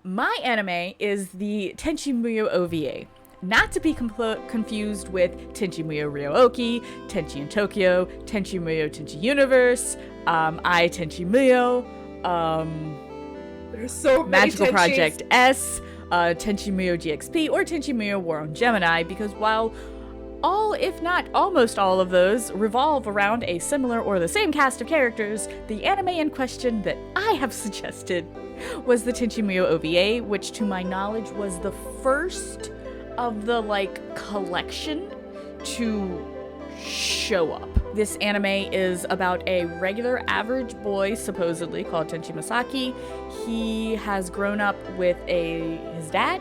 My anime is the Tenchi Muyo OVA. Not to be confused with Tenchi Muyo Ryo-Oki, Tenchi in Tokyo, Tenchi Muyo Tenchi Universe, I Tenchi Muyo, There's so many Magical Tenchis. Project S, Tenchi Muyo GXP, or Tenchi Muyo War on Gemini, because while all, if not almost all of those, revolve around a similar or the same cast of characters, the anime in question that I have suggested was the Tenchi Muyo OVA, which to my knowledge was the first of the collection to show up. This anime is about a regular average boy, supposedly called Tenchi Masaki. He has grown up with his dad.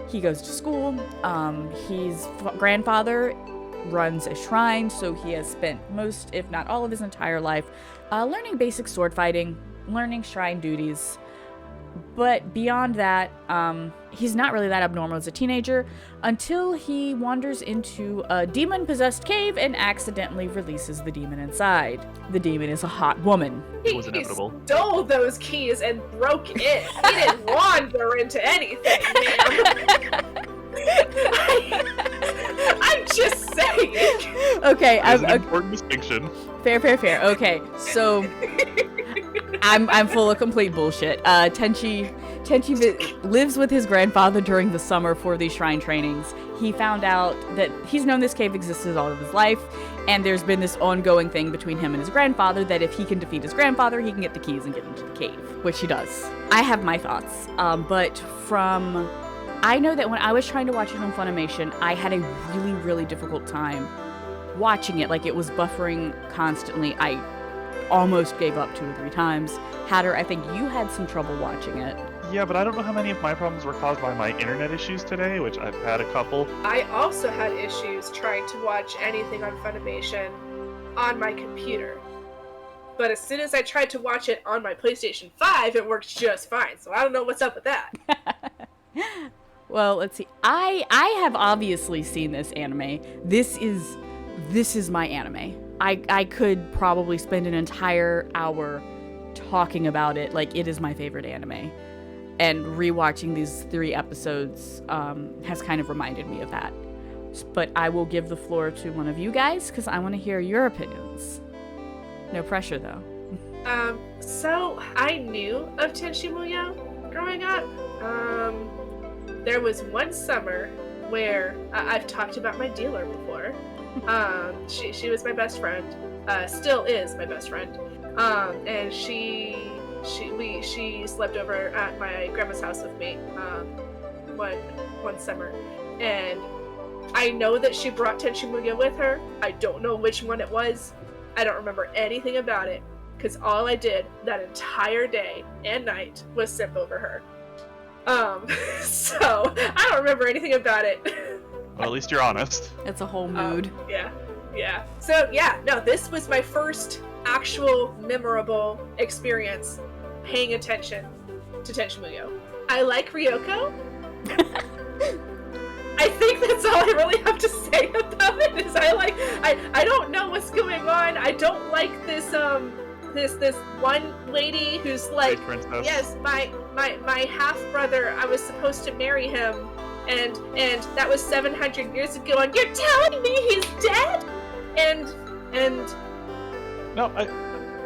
He goes to school. His grandfather runs a shrine, so he has spent most, if not all of his entire life learning basic sword fighting, learning shrine duties. But beyond that, he's not really that abnormal as a teenager until he wanders into a demon-possessed cave and accidentally releases the demon inside. The demon is a hot woman. It was inevitable. He stole those keys and broke in. He didn't wander into anything, man. I'm just saying. Okay, There's an important distinction. Fair. Okay, so I'm full of complete bullshit. Tenchi lives with his grandfather during the summer for these shrine trainings. He found out that he's known this cave existed all of his life, and there's been this ongoing thing between him and his grandfather that if he can defeat his grandfather, he can get the keys and get into the cave, which he does. I have my thoughts, but I know that when I was trying to watch it on Funimation, I had a really, really difficult time watching it. It was buffering constantly. I almost gave up 2 or 3 times. Hatter, I think you had some trouble watching it. Yeah, but I don't know how many of my problems were caused by my internet issues today, which I've had a couple. I also had issues trying to watch anything on Funimation on my computer. But as soon as I tried to watch it on my PlayStation 5, it worked just fine. So I don't know what's up with that. Well, let's see. I have obviously seen this anime. This is my anime. I could probably spend an entire hour talking about it. It is my favorite anime. And rewatching these 3 episodes has kind of reminded me of that. But I will give the floor to one of you guys because I want to hear your opinions. No pressure, though. So I knew of Tenchi Muyo growing up. There was one summer where I've talked about my dealer before. She was my best friend, still is my best friend, and she slept over at my grandma's house with me one summer, and I know that she brought Tenchi Muyo with her. I don't know which one it was. I don't remember anything about it because all I did that entire day and night was simp over her. So I don't remember anything about it. Well, at least you're honest. It's a whole mood. Yeah. So yeah, no, this was my first actual memorable experience paying attention to Tenchi Muyo. I like Ryoko. I think that's all I really have to say about it. Is I don't know what's going on. I don't like this this one lady who's like, yes, my half brother. I was supposed to marry him, and that was 700 years ago. And you're telling me he's dead? And no,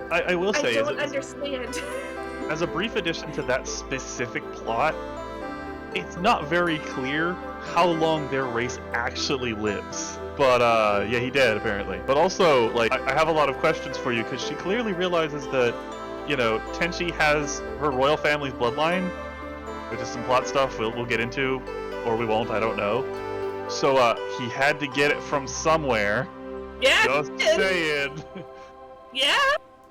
I will say, I don't understand. As a brief addition to that specific plot, it's not very clear how long their race actually lives. But yeah, he did apparently. But also, I have a lot of questions for you because she clearly realizes that, Tenchi has her royal family's bloodline, which is some plot stuff we'll get into, or we won't. I don't know. So he had to get it from somewhere. Yeah. Just saying. Yeah.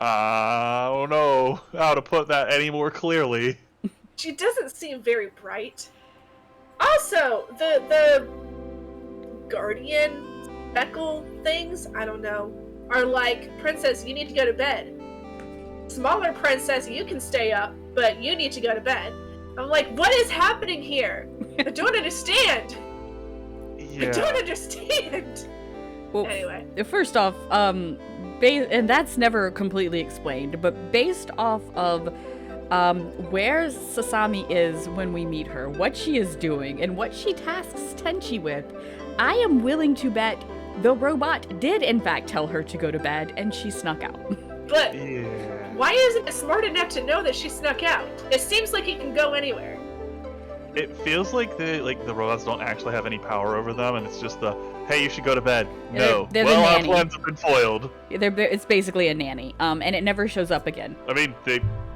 I don't know how to put that any more clearly. She doesn't seem very bright. Also, the guardian speckle things, I don't know, are like, princess, you need to go to bed. Smaller princess, you can stay up, but you need to go to bed. I'm like, what is happening here? I don't understand. Yeah. I don't understand. Well, anyway. First off, and that's never completely explained, but based off of where Sasami is when we meet her, what she is doing, and what she tasks Tenchi with, I am willing to bet the robot did in fact tell her to go to bed and she snuck out. But Yeah. why isn't it smart enough to know that she snuck out? It seems like he can go anywhere. It feels like the robots don't actually have any power over them, and it's just the, hey, you should go to bed. No. They're the well, our nanny. plans have been foiled. It's basically a nanny, and it never shows up again. I mean,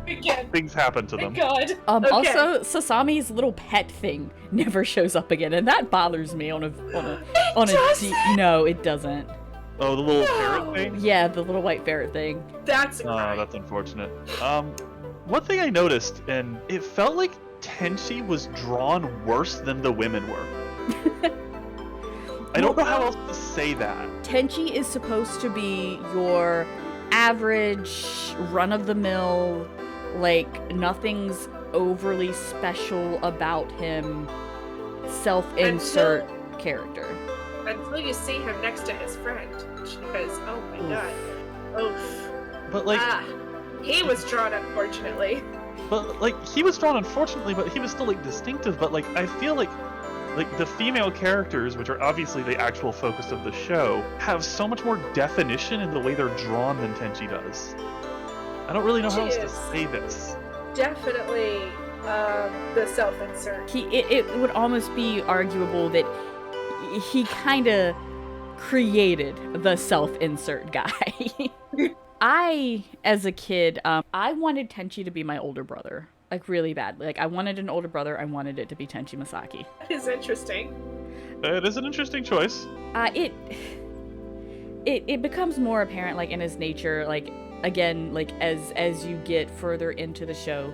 Again. things happen to them. Thank God. Okay. Also, Sasami's little pet thing never shows up again, and that bothers me on a deep. No, it doesn't. Oh, the little ferret thing? Yeah, the little white ferret thing. That's Oh, right. that's unfortunate. One thing I noticed, and it felt like Tenchi was drawn worse than the women were. I don't know how else to say that. Tenchi is supposed to be your average, run-of-the-mill, like, nothing's overly special about him, self-insert character. Until you see him next to his friend. Because, oh my God. Oof. But like, he was drawn, unfortunately. but like, he was drawn unfortunately, but he was still like distinctive. But like, I feel like the female characters, which are obviously the actual focus of the show, have so much more definition in the way they're drawn than Tenchi does. I don't really know how else to say this. Definitely the self-insert. It would almost be arguable that he kind of created the self-insert guy. I, as a kid, I wanted Tenchi to be my older brother, like really badly. Like I wanted an older brother. I wanted it to be Tenchi Masaki. That is interesting. It is an interesting choice. It becomes more apparent, like in his nature, like again, like as you get further into the show.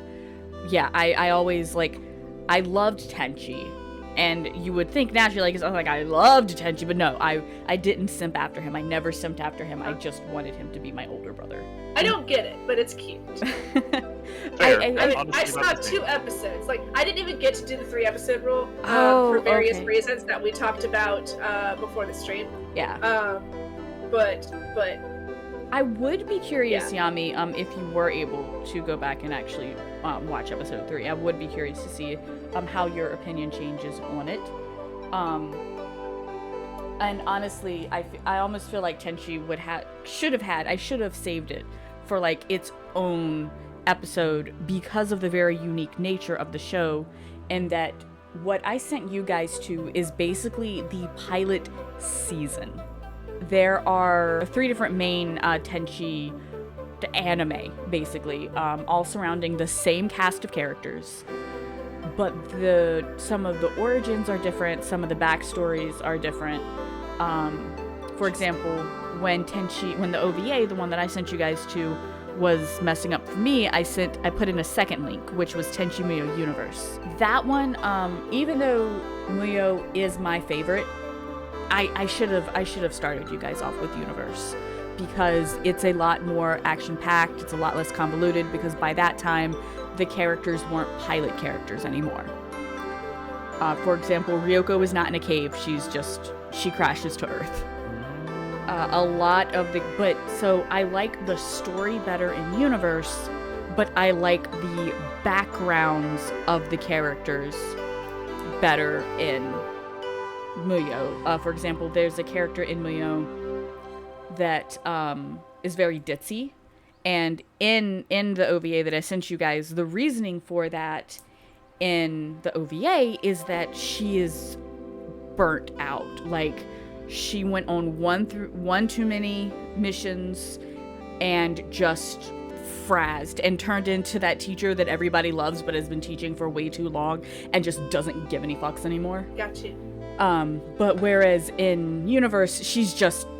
Yeah, I always like, I loved Tenchi. And you would think naturally, like I loved Tenchi, but no, I didn't simp after him. I never simped after him. I just wanted him to be my older brother. I don't get it, but it's cute. Fair. I saw 2 episodes. Like, I didn't even get to do the 3-episode rule Oh, for various okay. reasons that we talked about before the stream. Yeah. But I would be curious, Yami, if you were able to go back and actually watch episode 3. I would be curious to see how your opinion changes on it. And honestly, I almost feel like Tenchi I should have saved it for like its own episode because of the very unique nature of the show, and that what I sent you guys to is basically the pilot season. There are 3 different main Tenchi anime, basically, all surrounding the same cast of characters. But some of the origins are different, some of the backstories are different. For example, when the OVA, the one that I sent you guys to, was messing up for me, I put in a second link, which was Tenchi Muyo Universe. That one, even though Muyo is my favorite, I should have started you guys off with Universe, because it's a lot more action-packed, it's a lot less convoluted, because by that time, the characters weren't pilot characters anymore. For example, Ryoko is not in a cave, she crashes to Earth. So I like the story better in Universe, but I like the backgrounds of the characters better in Muyo. For example, there's a character in Muyo that is very ditzy, and in the OVA that I sent you guys, the reasoning for that in the OVA is that she is burnt out. Like, she went on one too many missions and just frazzed and turned into that teacher that everybody loves but has been teaching for way too long and just doesn't give any fucks anymore. Gotcha. But whereas in Universe, she's just a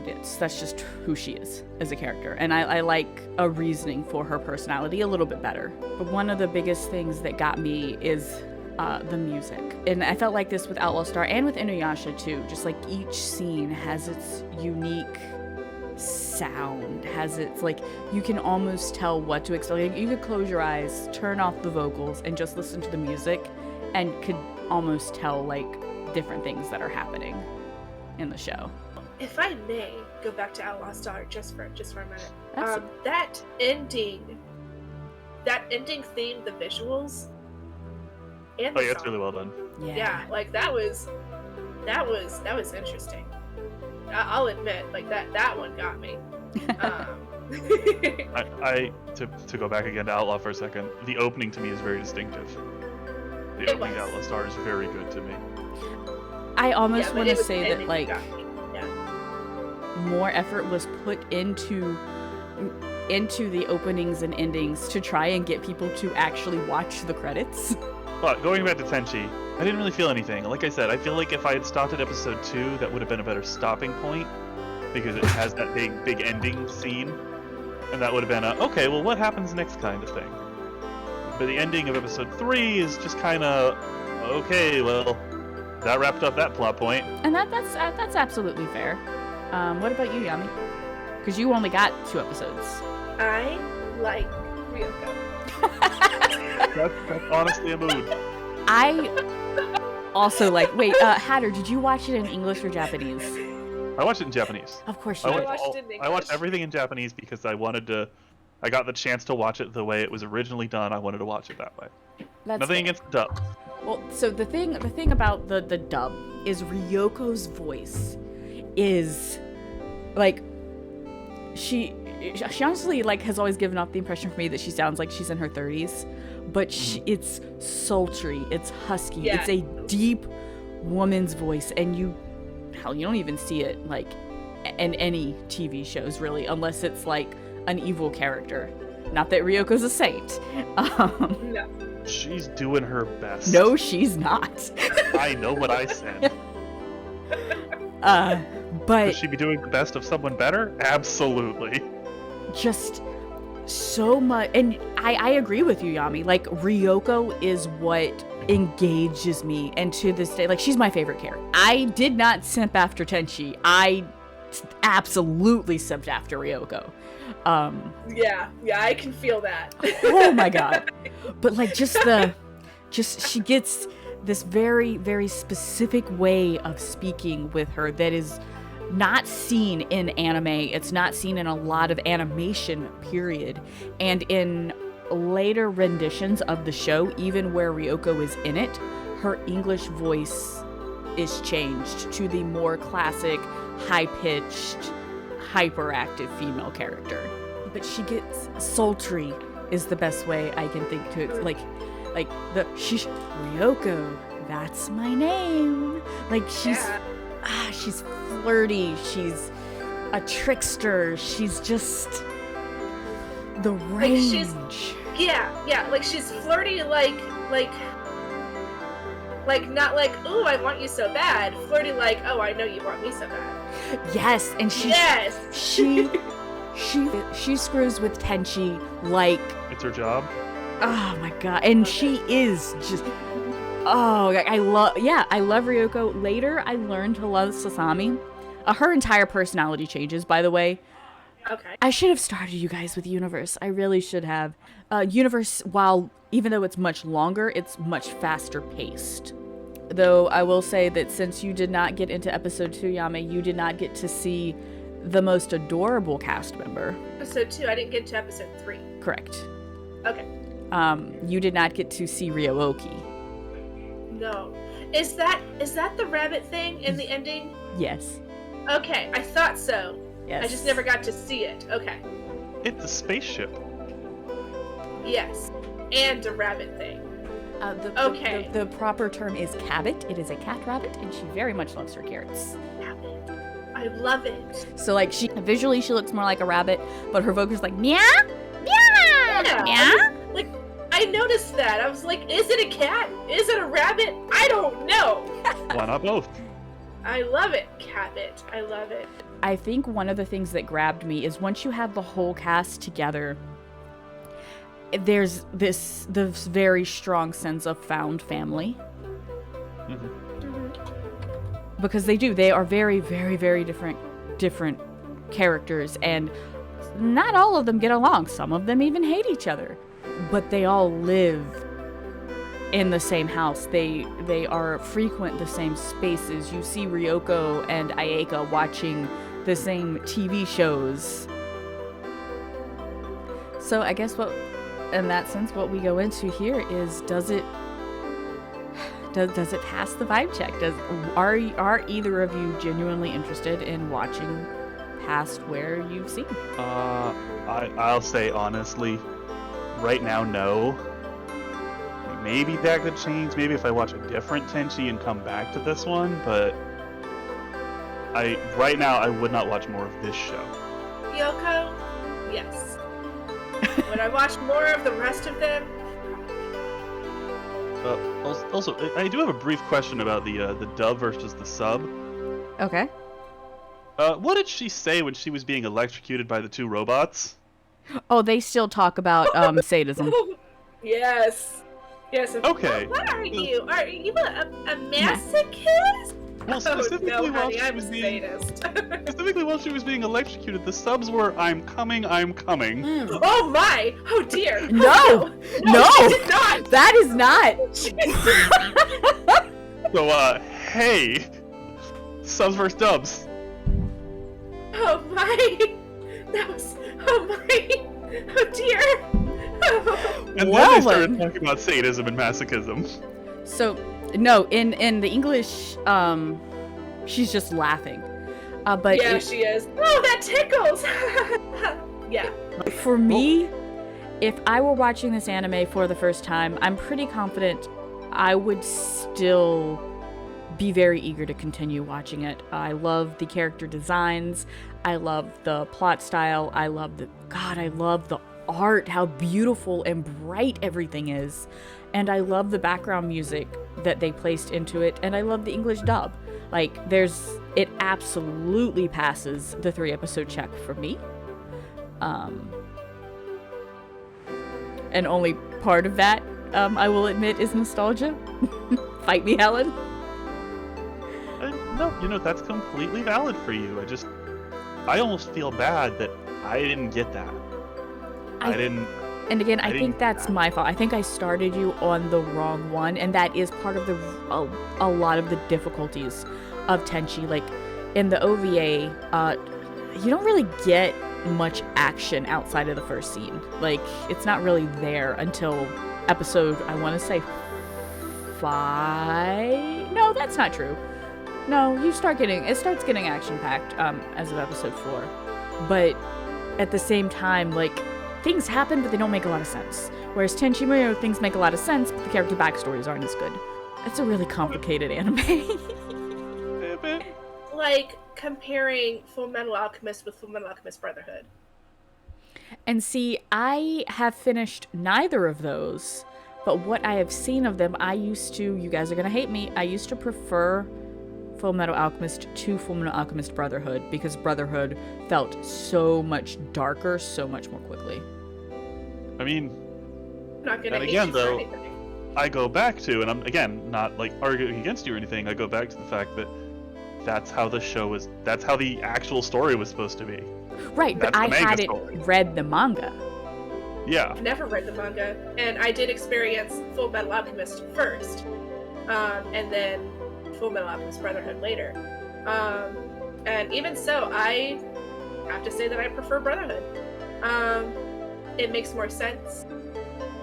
bitch. That's just who she is as a character. And I like a reasoning for her personality a little bit better. But one of the biggest things that got me is the music. And I felt like this with Outlaw Star and with Inuyasha too. Just like each scene has its unique sound, has its, like, you can almost tell what to expect. Like, you could close your eyes, turn off the vocals, and just listen to the music and could almost tell, like, different things that are happening in the show. If I may go back to Outlaw Star just for a minute. Absolutely. That ending that ending theme, the visuals, and Oh the yeah, it's song. really well done. Yeah, like that was interesting. I'll admit, like that one got me. To go back again to Outlaw for a second, the opening to me is very distinctive. The opening to Outlaw Star is very good to me. I almost but want it to was say the that ending like got me. Yeah. more effort was put into the openings and endings to try and get people to actually watch the credits. But going back to Tenchi, I didn't really feel anything. Like I said, I feel like if I had stopped at episode 2, that would have been a better stopping point, because it has that big ending scene, and that would have been a, okay, well, what happens next kind of thing. But the ending of episode 3 is just kind of, okay, well, that wrapped up that plot point. And that's absolutely fair. What about you, Yami? Because you only got 2 episodes. I like Ryoko. That's honestly a mood. I also like. Wait, Hatter, did you watch it in English or Japanese? I watched it in Japanese. Of course you I did. watched it in I watched English. everything in Japanese because I wanted to. I got the chance to watch it the way it was originally done. I wanted to watch it that way. That's Nothing fair. against the dub. Well, so the thing about the dub is Ryoko's voice is like she honestly like has always given off the impression for me that she sounds like she's in her 30s, but it's sultry, it's husky, Yeah. it's a deep woman's voice, and you don't even see it like in any TV shows really, unless it's like an evil character. Not that Ryoko's a saint. No. She's doing her best. No, she's not. I know what I said. But Should she be doing the best of someone better? Absolutely. just so much, and I agree with you, Yami. Like, Ryoko is what engages me, and to this day, like, she's my favorite character. I did not simp after Tenchi. I absolutely simped after Ryoko. Yeah, I can feel that. Oh my god. But like she gets this very, very specific way of speaking with her that is not seen in anime. It's not seen in a lot of animation, period. And in later renditions of the show, even where Ryoko is in it, her English voice is changed to the more classic, high-pitched, hyperactive female character. But she gets sultry is the best way I can think to it. Like she's Ryoko, that's my name. Like she's flirty, she's a trickster, she's just the range. Like she's flirty, like not like, ooh, I want you so bad. Flirty like, oh, I know you want me so bad. Yes, and she screws with Tenchi like It's her job. oh my god, and she is just I love Ryoko. Later I learned to love Sasami. Her entire personality changes, by the way. Okay. I should have started you guys with Universe. I really should have. Universe, while even though it's much longer, it's much faster paced. Though I will say that since you did not get into episode 2, Yame, you did not get to see the most adorable cast member. Episode 2, I didn't get to episode 3. Correct. Okay. You did not get to see Ryooki. No. Is that the rabbit thing in the ending? Yes. Okay, I thought so. Yes. I just never got to see it. Okay. It's a spaceship. Yes. And a rabbit thing. Okay. The proper term is cabbit. It is a cat rabbit, and she very much loves her carrots. Rabbit. I love it. So, like, she looks more like a rabbit, but her vocals like meow, meow, Yeah. meow. Like, I noticed that. I was like, is it a cat? Is it a rabbit? I don't know. Why not both? I love it, Cabbit. I love it. I think one of the things that grabbed me is once you have the whole cast together, there's this very strong sense of found family. Mm-hmm. Because they are very, very, very different characters, and not all of them get along. Some of them even hate each other, but they all live in the same house. They are frequent the same spaces. You see Ryoko and Ayeka watching the same TV shows. So I guess in that sense, what we go into here is, does it pass the vibe check? Are either of you genuinely interested in watching past where you've seen? I'll say honestly, right now, no. Maybe that could change. Maybe if I watch a different Tenchi and come back to this one, but right now I would not watch more of this show. Yoko, yes. Would I watch more of the rest of them? Also, I do have a brief question about the dub versus the sub. Okay. What did she say when she was being electrocuted by the two robots? Oh, they still talk about sadism. Yes. Yes. Okay. What are you? Are you a masochist? Well, specifically oh, no, while honey, she I'm was a being sadist. specifically while she was being electrocuted, the subs were "I'm coming, I'm coming." Oh my! Oh dear! No! Oh, No! She did not! That is not. So, hey, subs versus dubs. Oh my! That was. Oh my! Oh dear! Oh. And Well, then they started talking about sadism and masochism. So, no, in the English, she's just laughing. But Yeah, she is. Oh, that tickles! Yeah. for me, if I were watching this anime for the first time, I'm pretty confident I would still be very eager to continue watching it. I love the character designs. I love the plot style. I love the art, how beautiful and bright everything is. And I love the background music that they placed into it, and I love the English dub. Like, it absolutely passes the 3-episode check for me. And only part of that, I will admit, is nostalgia. Fight me, Helen. No, that's completely valid for you. I almost feel bad that I didn't get that. I didn't. And again, I think get that's that. my fault. I think I started you on the wrong one, and that is part of a lot of the difficulties of Tenchi. Like, in the OVA, you don't really get much action outside of the first scene. Like, it's not really there until episode, I want to say 5? No, that's not true. No, it starts getting action-packed as of episode 4. But at the same time, like, things happen, but they don't make a lot of sense. Whereas Tenchi Muyo, things make a lot of sense, but the character backstories aren't as good. It's a really complicated anime. Like comparing Full Metal Alchemist with Full Metal Alchemist Brotherhood. And see, I have finished neither of those, but what I have seen of them, you guys are gonna hate me, I used to prefer Full Metal Alchemist to Full Metal Alchemist Brotherhood, because Brotherhood felt so much darker, so much more quickly. I mean, I'm not gonna and hate again, you for though, anything. I go back to, and I'm again not like arguing against you or anything. I go back to the fact that that's how the show was. That's how the actual story was supposed to be. Right, but That's I the manga hadn't story. read the manga. Yeah. I've never read the manga, and I did experience Full Metal Alchemist first, and then Full Metal Alchemist Brotherhood later. And even so, I have to say that I prefer Brotherhood. It makes more sense,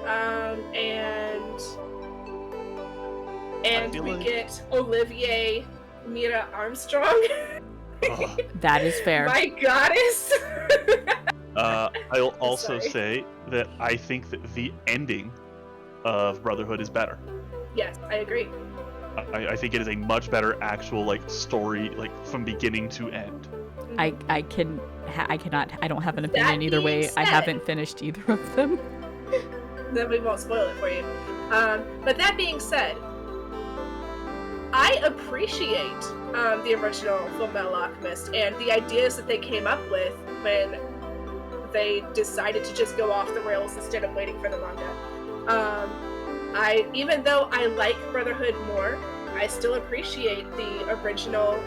and we get Olivier Mira Armstrong. Ugh. That is fair. My goddess. I'll also Sorry. say that I think that the ending of Brotherhood is better. Yes, I agree. I think it is a much better actual story, from beginning to end. I don't have an opinion either way. being I said- haven't finished either of them. Then we won't spoil it for you. But that being said, I appreciate the original Full Metal Alchemist and the ideas that they came up with when they decided to just go off the rails instead of waiting for the manga. Even though I like Brotherhood more, I still appreciate the original,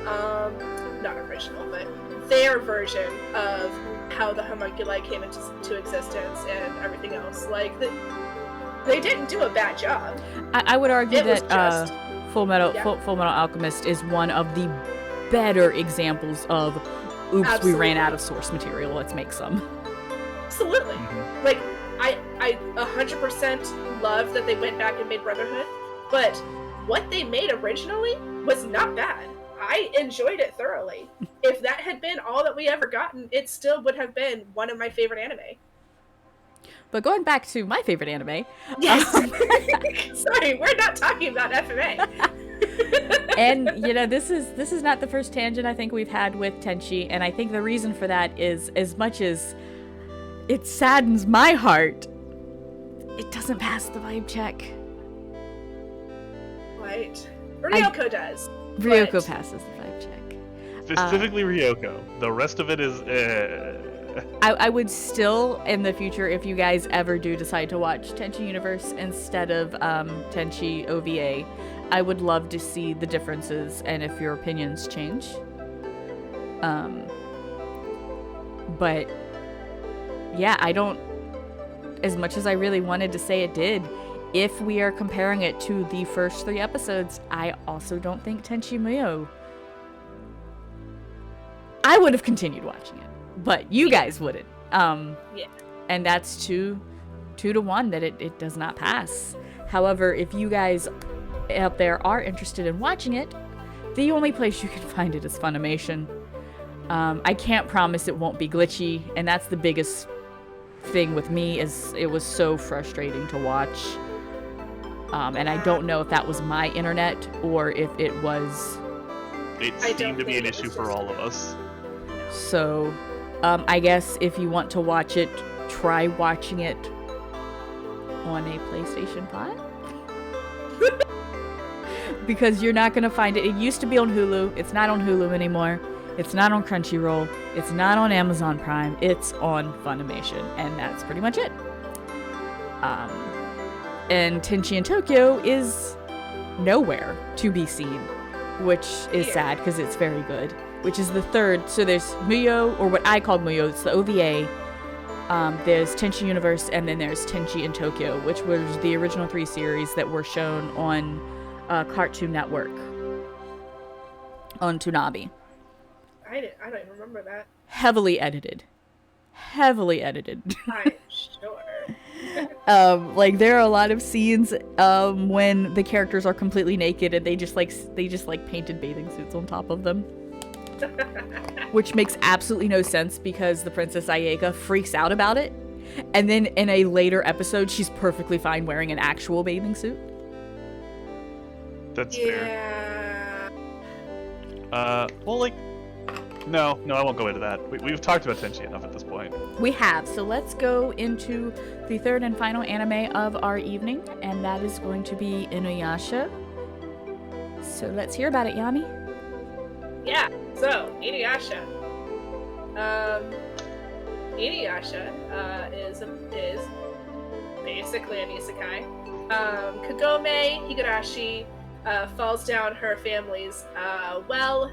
not original, but their version of how the homunculi came into existence and everything else. They didn't do a bad job. I would argue It was that just- Full Metal Yeah. Alchemist is one of the better examples of, oops, we ran Absolutely. out of source material, let's make some. Absolutely. Mhm. I I 100% love that they went back and made Brotherhood, but what they made originally was not bad. I enjoyed it thoroughly. If that had been all that we ever gotten, it still would have been one of my favorite anime. But going back to my favorite anime. Yes. Sorry, we're not talking about FMA. And this is not the first tangent I think we've had with Tenchi, and I think the reason for that is, as much as it saddens my heart, it doesn't pass the vibe check. Right. Ryoko does. Ryoko but... passes the vibe check. Specifically Ryoko. The rest of it is I would still, in the future, if you guys ever do decide to watch Tenchi Universe instead of Tenchi OVA, I would love to see the differences and if your opinions change. But yeah, I don't, as much as I really wanted to say it did, if we are comparing it to the first 3 episodes, I also don't think Tenchi Muyo. I would have continued watching it, but you guys wouldn't. Yeah. And that's 2 to 1 that it does not pass. However, if you guys out there are interested in watching it, the only place you can find it is Funimation. I can't promise it won't be glitchy, and that's the biggest thing with me, is it was so frustrating to watch. And I don't know if that was my internet or if it was... It seemed to be an issue for all of us. So, I guess if you want to watch it, try watching it on a PlayStation 5. Because you're not going to find it. It used to be on Hulu. It's not on Hulu anymore. It's not on Crunchyroll. It's not on Amazon Prime. It's on Funimation. And that's pretty much it. And Tenchi in Tokyo is nowhere to be seen, which is sad because it's very good, which is the 3rd. So there's Muyo, or what I call Muyo, it's the OVA. There's Tenchi Universe, and then there's Tenchi in Tokyo, which was the original 3 series that were shown on Cartoon Network on Toonami. I don't even remember that. Heavily edited. I'm sure. Like there are a lot of scenes when the characters are completely naked and they just painted bathing suits on top of them. Which makes absolutely no sense because the Princess Ayeka freaks out about it, and then in a later episode she's perfectly fine wearing an actual bathing suit. That's fair. Well, like, no, I won't go into that. We've talked about Tenchi enough at this point. We have, so let's go into the 3rd and final anime of our evening, and that is going to be Inuyasha. So let's hear about it, Yami. Yeah, so, Inuyasha. Inuyasha is basically an isekai. Kagome Higurashi falls down her family's well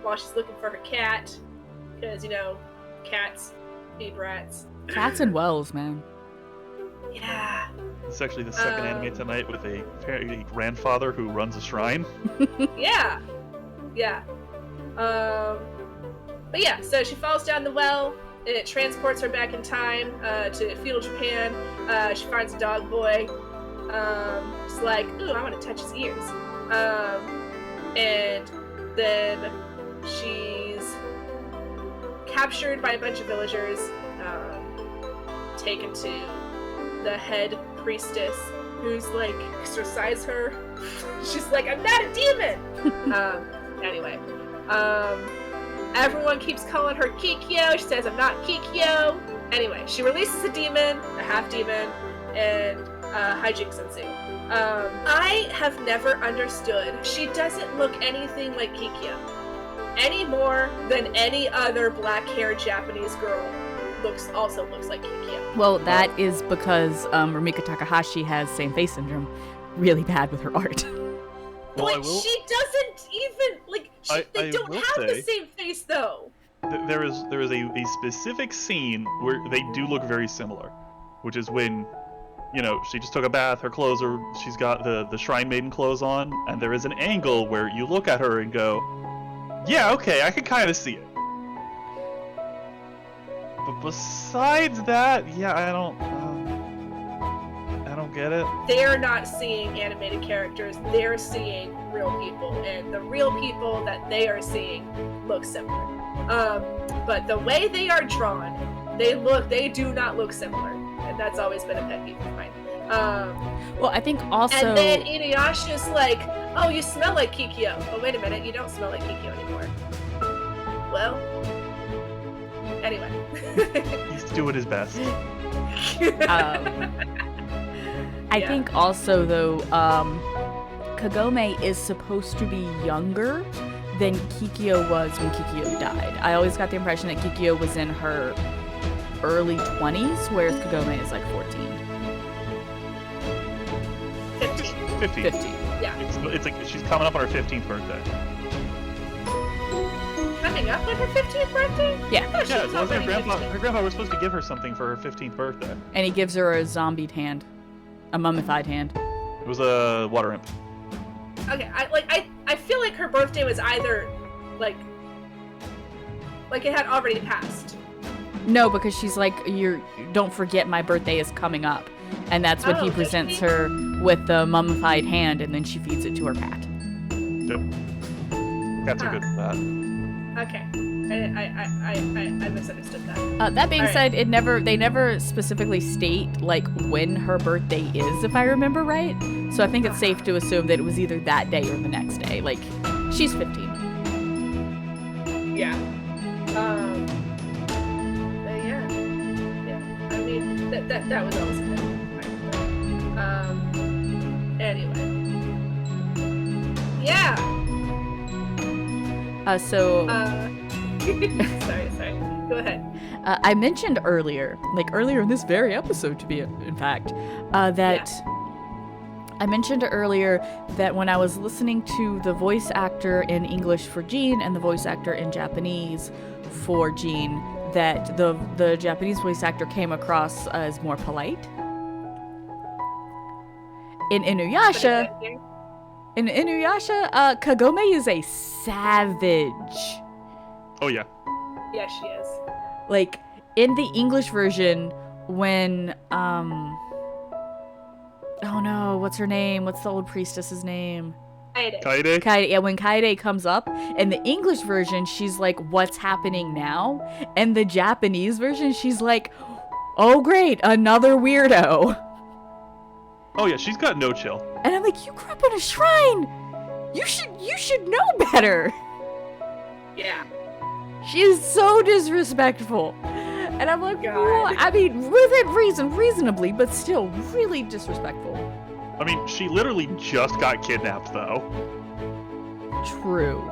while she's looking for her cat, because, cats feed rats. Cats and wells, man. Yeah. It's actually the second anime tonight with a grandfather who runs a shrine. Yeah. But yeah, so she falls down the well, and it transports her back in time to feudal Japan. She finds a dog boy. She's like, ooh, I want to touch his ears. And then she's captured by a bunch of villagers, taken to the head priestess, who's like, exorcise her. She's like, I'm not a demon! Anyway, everyone keeps calling her Kikyo. She says, I'm not Kikyo. Anyway, she releases a demon, a half-demon, and hijinks ensue. I have never understood. She doesn't look anything like Kikyo. Any more than any other black-haired Japanese girl also looks like Kikyo. Well, that is because Rumiko Takahashi has same face syndrome really bad with her art. Well, but she doesn't even, like, they don't have the same face, though. There is a specific scene where they do look very similar, which is when, she just took a bath, her clothes she's got the Shrine Maiden clothes on, and there is an angle where you look at her and go, yeah, okay, I can kind of see it. But besides that, yeah, I don't get it. They're not seeing animated characters, they're seeing real people, and the real people that they are seeing look similar. But the way they are drawn, they do not look similar, and that's always been a pet peeve of mine. Well, I think also... And then Inuyasha's like, oh, you smell like Kikyo. Oh, wait a minute, you don't smell like Kikyo anymore. Well, anyway. He's doing his best. I think also, though, Kagome is supposed to be younger than Kikyo was when Kikyo died. I always got the impression that Kikyo was in her early 20s, whereas Kagome is like 14. 15. 15. Yeah. It's like she's coming up on her 15th birthday. Coming up on her 15th birthday? Yeah. Oh, Yeah, she's well, her already grandpa 15. was supposed to give her something for her 15th birthday. And he gives her a zombied hand. A mummified hand. It was a water imp. Okay, I feel like her birthday was either like it had already passed. No, because she's like, don't forget my birthday is coming up. And that's when he does presents she? her with the mummified hand, and then she feeds it to her cat. Yep. Cats are good for that. Okay, I misunderstood that. That being All right. said, they never specifically state like when her birthday is, if I remember right. So I think it's safe to assume that it was either that day or the next day. Like, she's 15. Yeah. Yeah. I mean, that was always good. Anyway. Yeah. Sorry. Go ahead. I mentioned earlier in this very episode, to be in fact, that I mentioned earlier that when I was listening to the voice actor in English for Jean and the voice actor in Japanese for Jean, that the Japanese voice actor came across as more polite. In Inuyasha, Kagome is a savage. Oh yeah. Yeah, she is. Like, in the English version, when, oh no, what's her name? What's the old priestess's name? Kaede? Kaede. Yeah, when Kaede comes up, in the English version, she's like, what's happening now? And the Japanese version, she's like, oh great, another weirdo. Oh yeah, she's got no chill. And I'm like, you grew up in a shrine! You should know better! Yeah. She is so disrespectful. And I'm like, God. well, I mean, within reasonably, but still really disrespectful. I mean, she literally just got kidnapped though. True.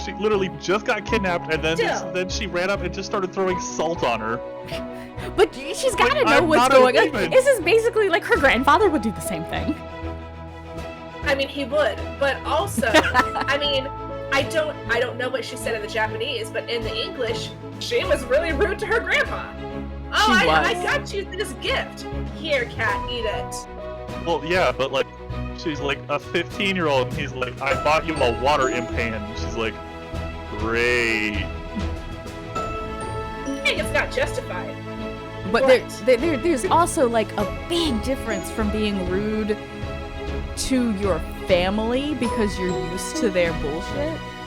She literally just got kidnapped, and Still. then she ran up and just started throwing salt on her. But she's got to Like, know I'm what's not a going on. demon. This is basically like her grandfather would do the same thing. I mean, he would, but also, I mean, I don't know what she said in the Japanese, but in the English, she was really rude to her grandpa. Oh, She I was. got you this gift. Here, cat, eat it. Well, yeah, but like, she's like a 15-year-old, and he's like, I bought you a water imp hand. And she's like, great. Hey, it's not justified. But What? there's also like a big difference from being rude to your family because you're used to their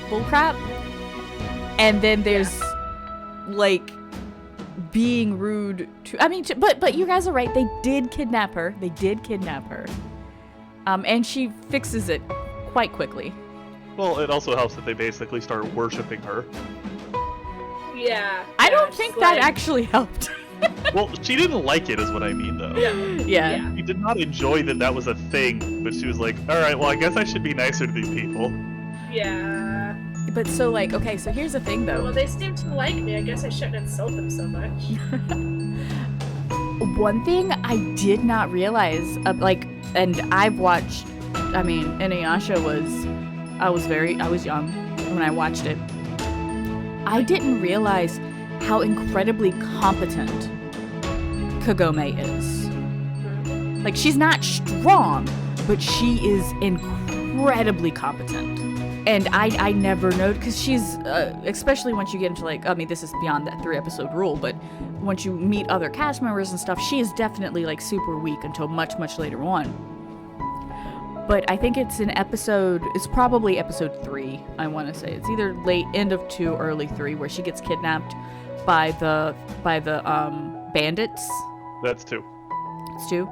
bullcrap, and then there's like being rude to. I mean, but you guys are right. They did kidnap her. And she fixes it quite quickly. Well, it also helps that they basically start worshiping her. Yeah. I don't it's think like- that actually helped. Well, she didn't like it, is what I mean, though. Yeah. She did not enjoy that was a thing, but she was like, alright, well, I guess I should be nicer to these people. Yeah. But so like, okay, so here's the thing though. Well, they seem to like me. I guess I shouldn't insult them so much. One thing I did not realize, and I've watched, I mean, Inuyasha I was young when I watched it. I didn't realize how incredibly competent Kagome is. Like, she's not strong, but she is incredibly competent. And I never know, because she's, especially once you get into like, I mean, this is beyond that 3-episode rule, but once you meet other cast members and stuff, she is definitely like super weak until much, much later on. But I think it's it's probably episode 3, I want to say. It's either end of 2, early 3, where she gets kidnapped by the bandits. That's 2. It's 2.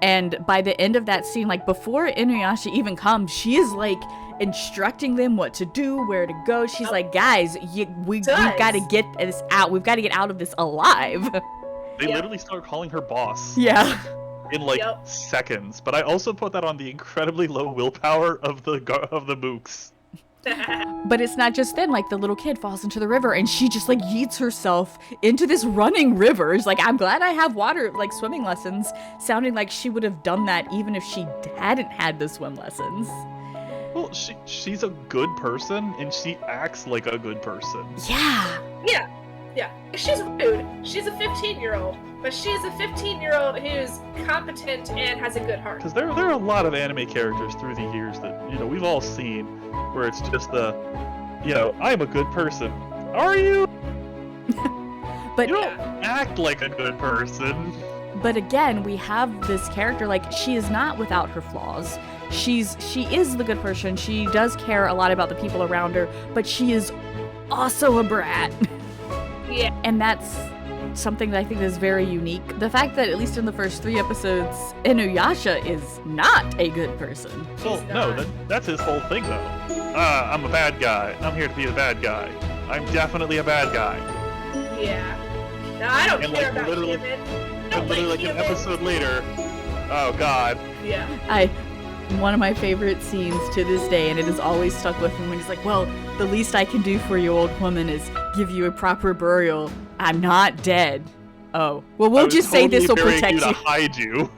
And by the end of that scene, like before Inuyasha even comes, she is like instructing them what to do, where to go. She's like, guys, we've got to get this out. We've got to get out of this alive. They literally start calling her boss. Yeah. In like seconds. But I also put that on the incredibly low willpower of the mooks. But it's not just then, like the little kid falls into the river and she just like yeets herself into this running river. It's like, I'm glad I have water, like swimming lessons, sounding like she would have done that even if she hadn't had the swim lessons. Well, she's a good person and she acts like a good person. Yeah. Yeah. She's rude. She's a 15-year-old, but she's a 15-year-old who's competent and has a good heart. Because there are a lot of anime characters through the years that, we've all seen where it's just I'm a good person. Are you? But you don't act like a good person. But again, we have this character, like, she is not without her flaws. She is the good person. She does care a lot about the people around her, but she is also a brat. Yeah. And that's something that I think is very unique. The fact that at least in the first 3 episodes, Inuyasha is not a good person. Well, no, that's his whole thing, though. I'm a bad guy. I'm here to be the bad guy. I'm definitely a bad guy. Yeah. No, I don't care about literally, human. And literally, like an episode later, oh god. Yeah. One of my favorite scenes to this day, and it has always stuck with me, when he's like, well, the least I can do for you, old woman, is give you a proper burial. I'm not dead. Oh. Well, we'll just say this will protect you. To hide you.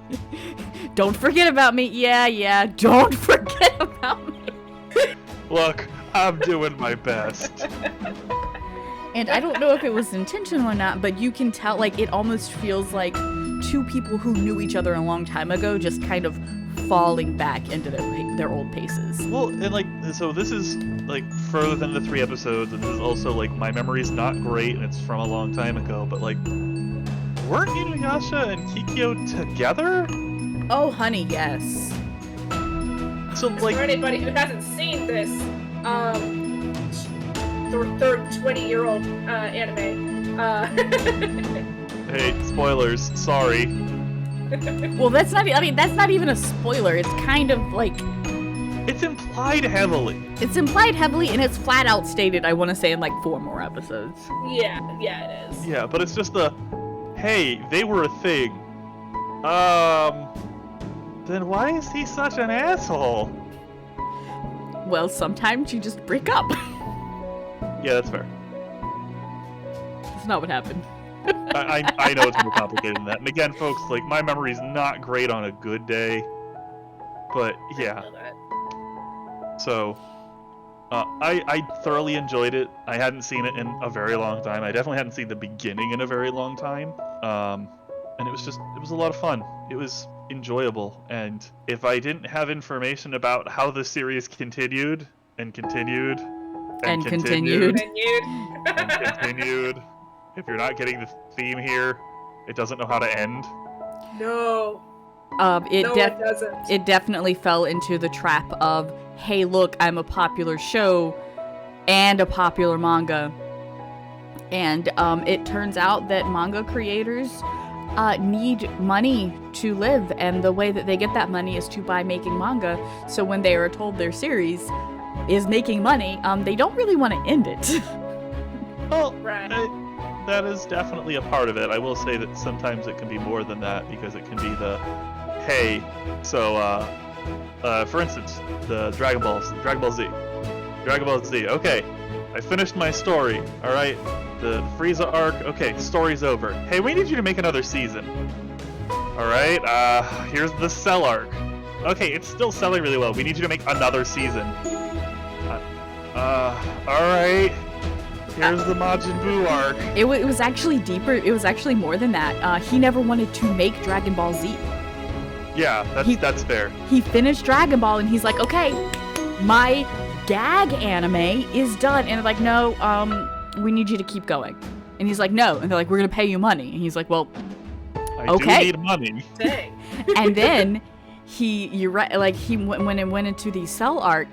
Don't forget about me. Yeah. Don't forget about me. Look, I'm doing my best. And I don't know if it was intentional or not, but you can tell, like, it almost feels like 2 people who knew each other a long time ago just kind of falling back into their old paces. Well, and like, so this is like further than the 3 episodes, and this is also like, my memory's not great and it's from a long time ago, but like, weren't Inuyasha and Kikyo together? Oh, honey, yes. So like, for anybody who hasn't seen this, third 20-year-old anime, hey, spoilers, sorry. Well, that's not even a spoiler. It's kind of like, it's implied heavily. It's implied heavily, and it's flat out stated, I want to say, in like 4 more episodes. Yeah, it is. Yeah, but it's just hey, they were a thing. Then why is he such an asshole? Well, sometimes you just break up. Yeah, that's fair. That's not what happened. I know it's more complicated than that. And again, folks, like, my memory's not great on a good day. But, yeah. So, I thoroughly enjoyed it. I hadn't seen it in a very long time. I definitely hadn't seen the beginning in a very long time. And it was a lot of fun. It was enjoyable. And if I didn't have information about how the series continued, and continued, and continued, and continued, if you're not getting the theme here, it doesn't know how to end. No. It doesn't. It definitely fell into the trap of, hey, look, I'm a popular show and a popular manga. And it turns out that manga creators need money to live, and the way that they get that money is by making manga. So when they are told their series is making money, they don't really want to end it. Well, right. That is definitely a part of it. I will say that sometimes it can be more than that, because it can be hey, so, for instance, the Dragon Ball Z. Okay, I finished my story, alright? The Frieza arc, okay, story's over. Hey, we need you to make another season. Alright, here's the Cell arc. Okay, it's still selling really well. We need you to make another season. Alright. Here's the Majin Buu arc. It was actually deeper. It was actually more than that. He never wanted to make Dragon Ball Z. Yeah, that's fair. He finished Dragon Ball and he's like, okay, my gag anime is done. And they're like, no, we need you to keep going. And he's like, no. And they're like, we're going to pay you money. And he's like, well, I okay. do need money. Dang. And then when it went into the Cell arc,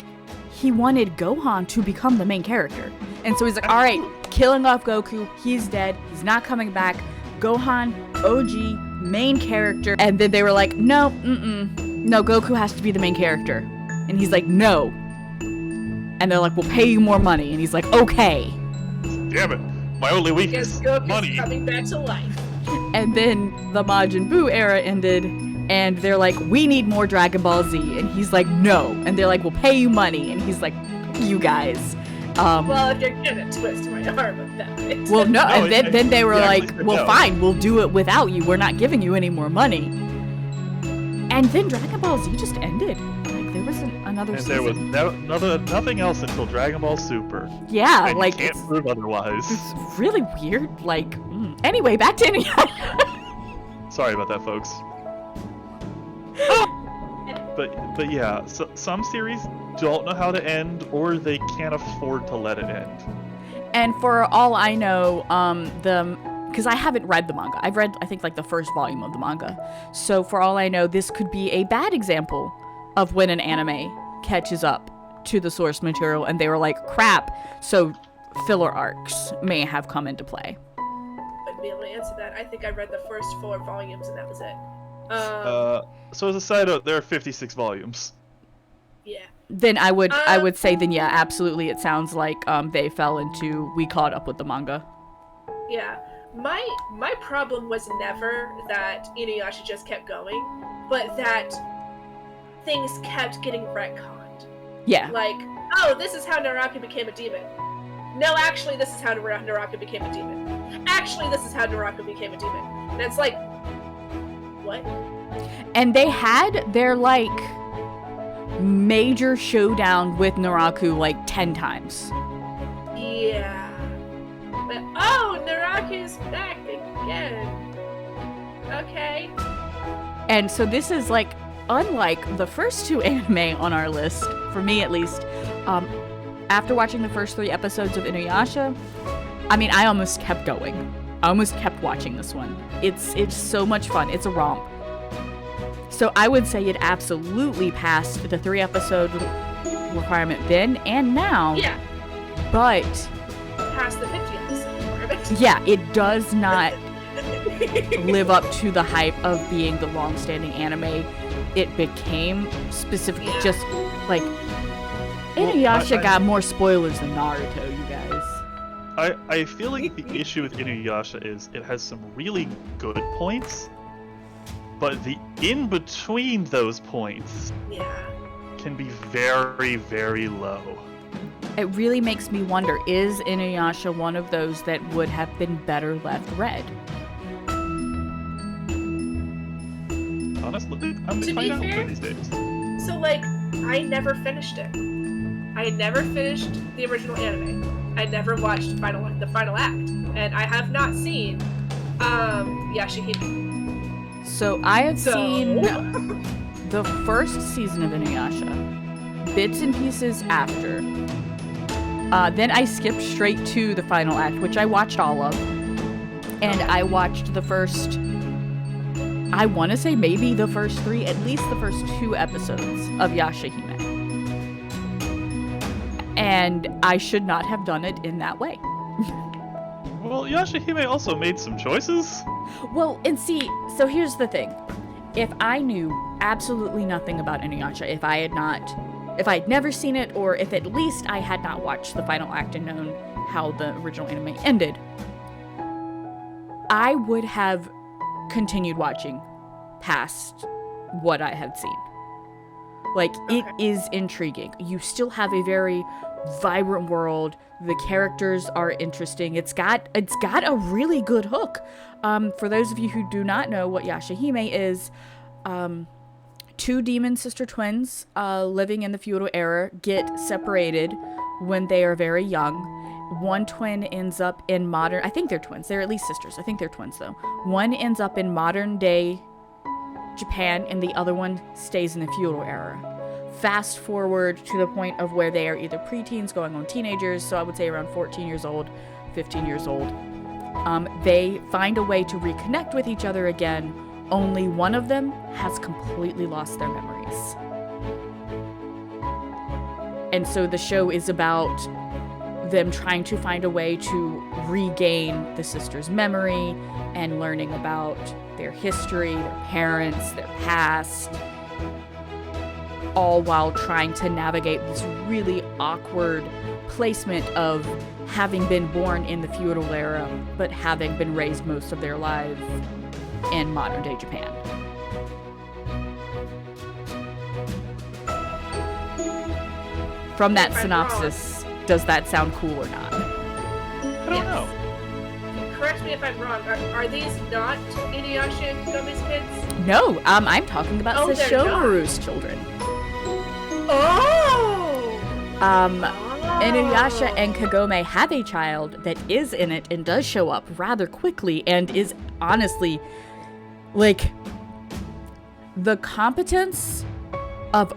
he wanted Gohan to become the main character. And so he's like, all right, killing off Goku. He's dead. He's not coming back. Gohan, OG, main character. And then they were like, no, no, Goku has to be the main character. And he's like, no. And they're like, we'll pay you more money. And he's like, okay. Damn it. My only weakness, Goku's money. coming back to life. And then the Majin Buu era ended, and they're like, we need more Dragon Ball Z. And he's like, no. And they're like, we'll pay you money. And he's like, you guys. Well, if you're gonna twist my arm about it. Well, no. No, And then they were like, said well, no. fine, we'll do it without you. We're not giving you any more money. And then Dragon Ball Z just ended. Like, there wasn't another And season. there was nothing else until Dragon Ball Super. Yeah, And like, you can't prove otherwise. it's really weird. Like, anyway, back to Inuyasha. Sorry about that, folks. But yeah, so, some series don't know how to end, or they can't afford to let it end. And for all I know, because I haven't read the manga. I've read, I think, like the first volume of the manga. So for all I know, this could be a bad example of when an anime catches up to the source material and they were like, crap, so filler arcs may have come into play. Wouldn't be able to answer that. I think I read the first 4 volumes and that was it. So as a side note, there are 56 volumes. Yeah. Then I would say then yeah, absolutely. It sounds like they fell into, we caught up with the manga. Yeah. My problem was never that Inuyasha just kept going, but that things kept getting retconned. Yeah. Like, oh, this is how Naraka became a demon. No, actually, this is how Naraka became a demon. Actually, this is how Naraka became a demon. And it's like, what? And they had their like major showdown with Naraku like 10 times. Yeah. But, oh, Naraku's back again. Okay. And so this is like, unlike the first 2 anime on our list, for me at least, after watching the first 3 episodes of Inuyasha, I mean, I almost kept going. I almost kept watching this one. It's so much fun. It's a romp. So I would say it absolutely passed the 3 episode requirement then and now. Yeah. But Past the 50 episode requirement. yeah, it does not live up to the hype of being the long-standing anime it became. Specifically, Yeah. just like Inuyasha got more spoilers than Naruto, you guys. I feel like the issue with Inuyasha is it has some really good points, but the in-between those points Yeah. can be very, very low. It really makes me wonder, is Inuyasha one of those that would have been better left read? Honestly, I'm To be finding out fair- these days. So, like, I never finished it. I never finished the original anime. I never watched the final act. And I have not seen, Yashahime. So I have So- seen the first season of Inuyasha, bits and pieces after. Then I skipped straight to the final act, which I watched all of. And I watched the first, I want to say maybe the first 3, at least the first 2 episodes of Yashahime. And I should not have done it in that way. Well, Yashahime also made some choices. Well, and see, so here's the thing. If I knew absolutely nothing about Inuyasha, if I had never seen it, or if at least I had not watched the final act and known how the original anime ended, I would have continued watching past what I had seen. Like, it is intriguing. You still have a very vibrant world. The characters are interesting. It's got a really good hook. For those of you who do not know what Yashahime is, 2 demon sister twins living in the feudal era get separated when they are very young. One twin ends up in modern, I think they're twins. They're at least sisters. I think they're twins though. One ends up in modern day Japan and the other one stays in the feudal era. Fast forward to the point of where they are either preteens going on teenagers, so I would say around 14 years old, 15 years old. They find a way to reconnect with each other again. Only one of them has completely lost their memories. And so the show is about them trying to find a way to regain the sister's memory and learning about their history, their parents, their past, all while trying to navigate this really awkward placement of having been born in the feudal era, but having been raised most of their lives in modern day Japan. From that synopsis, does that sound cool or not? I don't know. Correct me if I'm wrong. Are these not Inuyasha and Kagome's kids? No, I'm talking about Sesshomaru's children. Oh! Inuyasha and Kagome have a child that is in it and does show up rather quickly and is honestly, like, the competence of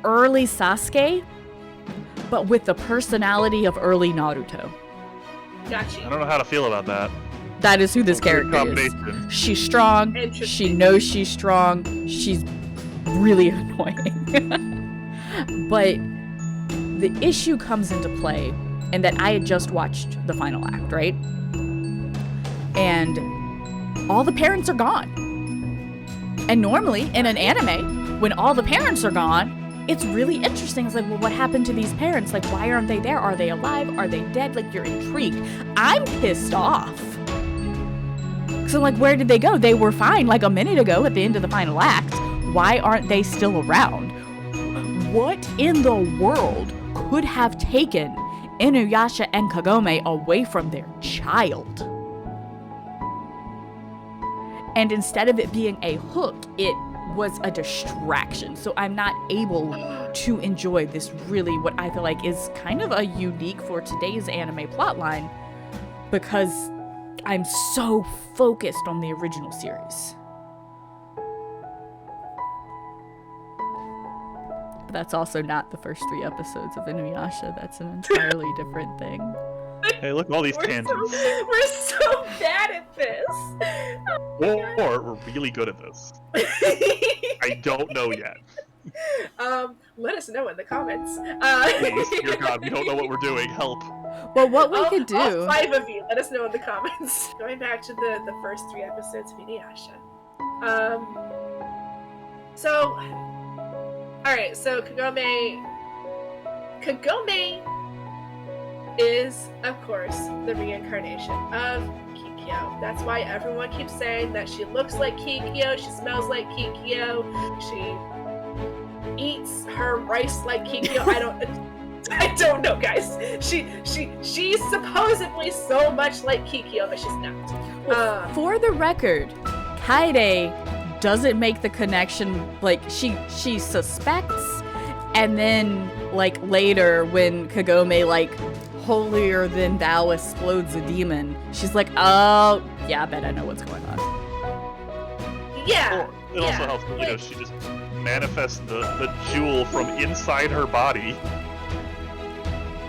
early Sasuke, but with the personality of early Naruto. Gotcha. I don't know how to feel about that. That is who this Weird character is. combination. She's strong. She knows she's strong. She's really annoying. But the issue comes into play in that I had just watched the final act, right? And all the parents are gone. And normally in an anime, when all the parents are gone, it's really interesting. It's like, well, what happened to these parents? Like, why aren't they there? Are they alive? Are they dead? Like, you're intrigued. I'm pissed off. So, like, where did they go? They were fine like a minute ago at the end of the final act. Why aren't they still around? What in the world could have taken Inuyasha and Kagome away from their child? And instead of it being a hook, it was a distraction. So I'm not able to enjoy this really what I feel like is kind of a unique for today's anime plotline, because I'm so focused on the original series. But that's also not the first 3 episodes of Inuyasha. That's an entirely different thing. Hey, look at all these tangents. We're so bad at this. Or we're really good at this. I don't know yet. Let us know in the comments. Please, dear God, we don't know what we're doing. Help. Well, what we could do... All 5 of you, let us know in the comments. Going back to the first 3 episodes of Inuyasha. Alright, so Kagome is, of course, the reincarnation of Kikyo. That's why everyone keeps saying that she looks like Kikyo, she smells like Kikyo, she eats her rice like Kikyo. I don't know, guys. She's supposedly so much like Kikyo, but she's not. For the record, Kaede doesn't make the connection. Like, she suspects, and then, like, later when Kagome, like, holier than thou explodes a demon, she's like, oh yeah, I bet I know what's going on. Yeah. Or it also helps, you know, she just manifests the jewel from inside her body.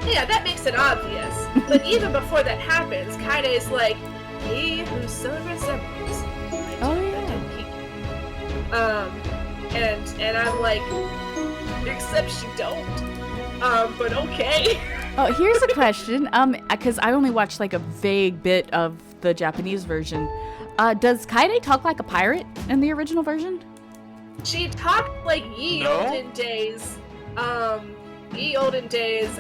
Yeah, that makes it obvious. But even before that happens, Kaide's like, he who so resembles. Oh yeah. And I'm like, except she don't. But okay. Oh, here's a question. Because I only watched like a vague bit of the Japanese version. Does Kaede talk like a pirate in the original version? She talked like ye olden days. Ye olden days.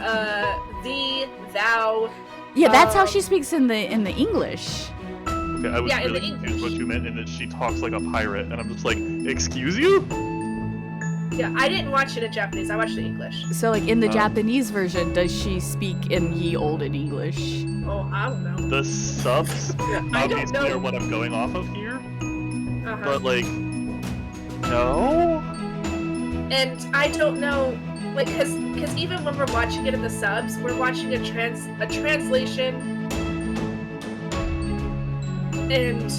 Thee, thou. Yeah, that's how she speaks in the English. Okay, I was really confused what you meant, and that she talks like a pirate, and I'm just like, excuse you? Yeah, I didn't watch it in Japanese. I watched the English. So, like, in the Japanese version, does she speak in ye olden English? Oh, I don't know. The subs obviously are what I'm going off of here. But, like, no? And I don't know, like, cause even when we're watching it in the subs, we're watching a translation. And,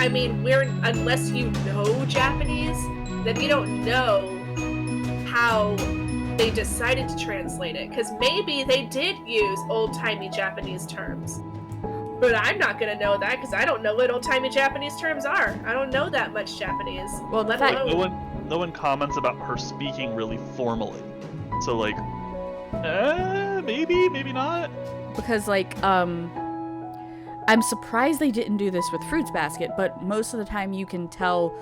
I mean, unless you know Japanese, then we don't know how they decided to translate it, because maybe they did use old-timey Japanese terms, But I'm not gonna know that because I don't know what old-timey Japanese terms are. I don't know that much Japanese. Well, the let fact- alone- No one comments about her speaking really formally. So like, maybe not. Because like I'm surprised they didn't do this with Fruits Basket, but most of the time you can tell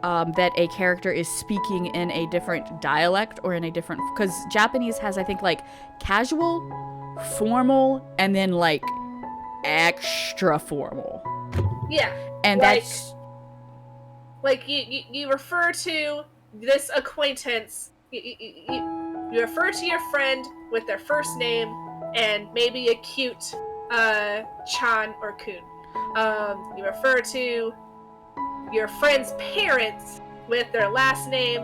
that a character is speaking in a different dialect or in a different, because Japanese has, I think, like casual, formal, and then like extra formal. Yeah. And like, that's like you refer to this acquaintance. You refer to your friend with their first name and maybe a cute chan or kun. You refer to your friend's parents with their last name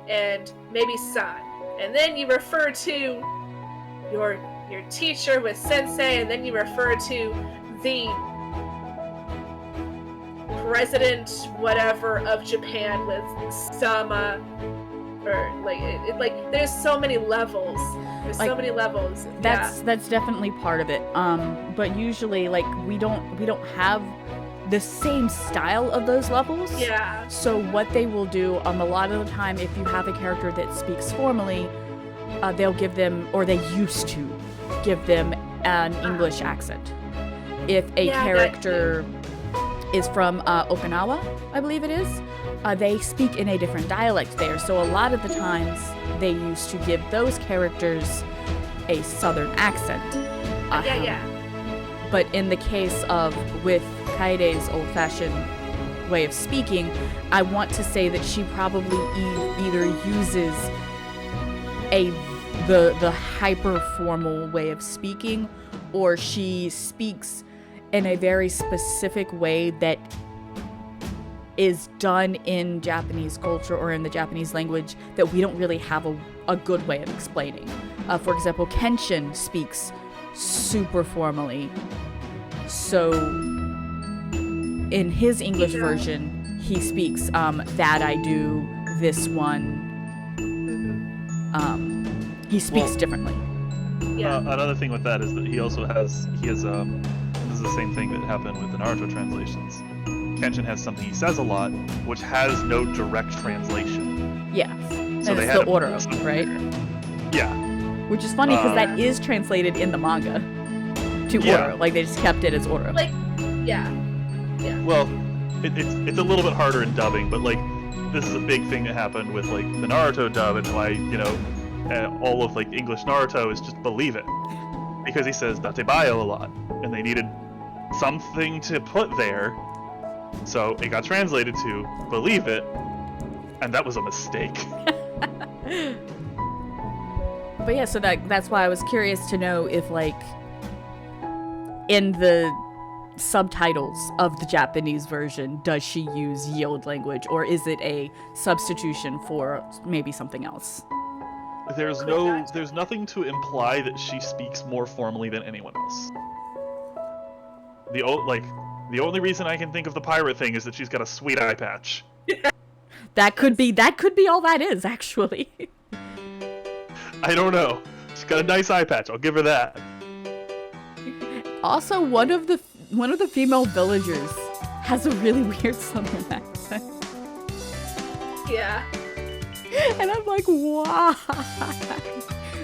and maybe san. And then you refer to your teacher with sensei, and then you refer to the president whatever of Japan with sama, or like there's so many levels. There's Like, so many levels. that's definitely part of it. But usually like we don't have the same style of those levels. Yeah. So what they will do a lot of the time, if you have a character that speaks formally, they'll give them, or they used to give them, an English accent. If a character is from Okinawa, I believe it is, they speak in a different dialect there. So a lot of the times they used to give those characters a southern accent. But in the case of with Kaide's old-fashioned way of speaking, I want to say that she probably either uses the hyper-formal way of speaking, or she speaks in a very specific way that is done in Japanese culture or in the Japanese language that we don't really have a good way of explaining. For example, Kenshin speaks super formally. So in his English version, he speaks that I do, this one. He speaks differently. Yeah. Another thing with that is that he has this is the same thing that happened with the Naruto translations. Kenshin has something he says a lot, which has no direct translation. Yeah. So And they it's had the to order put of something it, right? Yeah. Which is funny because that is translated in the manga to order. Like they just kept it as order. Like, yeah. Well, it's a little bit harder in dubbing, but like this is a big thing that happened with like the Naruto dub, and why all of like English Naruto is just believe it, because he says datebayo a lot, and they needed something to put there, so it got translated to believe it, and that was a mistake. But yeah, so that's why I was curious to know if like in the subtitles of the Japanese version, does she use yield language, or is it a substitution for maybe something else? There's nothing to imply that she speaks more formally than anyone else. The only reason I can think of the pirate thing is that she's got a sweet eye patch. That could be all that is, actually. I don't know. She's got a nice eye patch. I'll give her that. Also, one of the female villagers has a really weird southern accent. Yeah. And I'm like, why?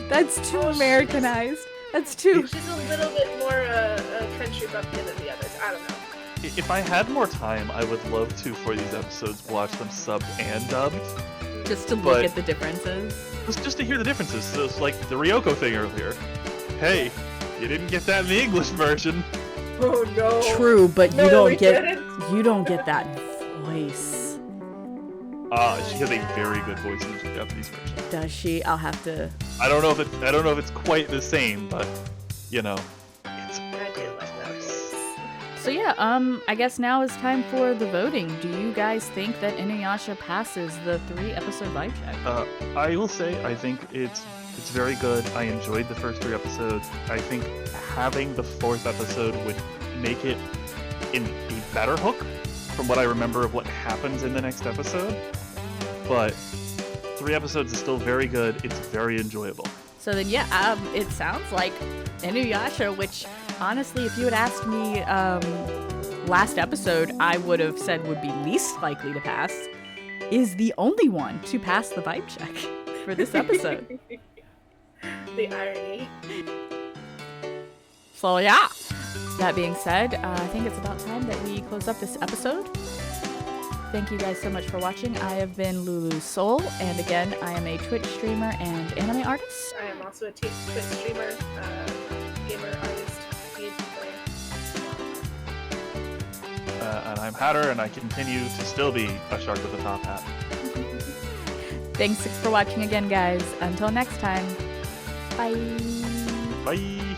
That's too Americanized. That's too... She's a little bit more a country bumpkin than the others. I don't know. If I had more time, I would love to, for these episodes, watch them subbed and dubbed. Just to look at the differences. Just to hear the differences. So it's like the Ryoko thing earlier. Hey, you didn't get that in the English version. Oh no. True, but No, you we don't get that voice. She has a very good voice in the Japanese version. Does she? I'll have to... I don't know if it's quite the same, but it's I do like that voice. So yeah, I guess now is time for the voting. Do you guys think that Inuyasha passes the 3-episode vibe check? I will say I think it's very good. I enjoyed the first 3 episodes. I think having the 4th episode would make it a better hook from what I remember of what happens in the next episode. But 3 episodes is still very good. It's very enjoyable. So then, yeah, it sounds like Inuyasha, which Honestly, if you had asked me last episode, I would have said would be least likely to pass, is the only one to pass the vibe check for this episode. The irony. So yeah, that being said, I think it's about time that we close up this episode. Thank you guys so much for watching. I have been Luulu's Soul, and again, I am a Twitch streamer and anime artist. I am also a Twitch streamer, gamer, artist, PhD player. And I'm Hatter, and I continue to still be a shark with a top hat. Thanks for watching again, guys. Until next time, bye. Bye!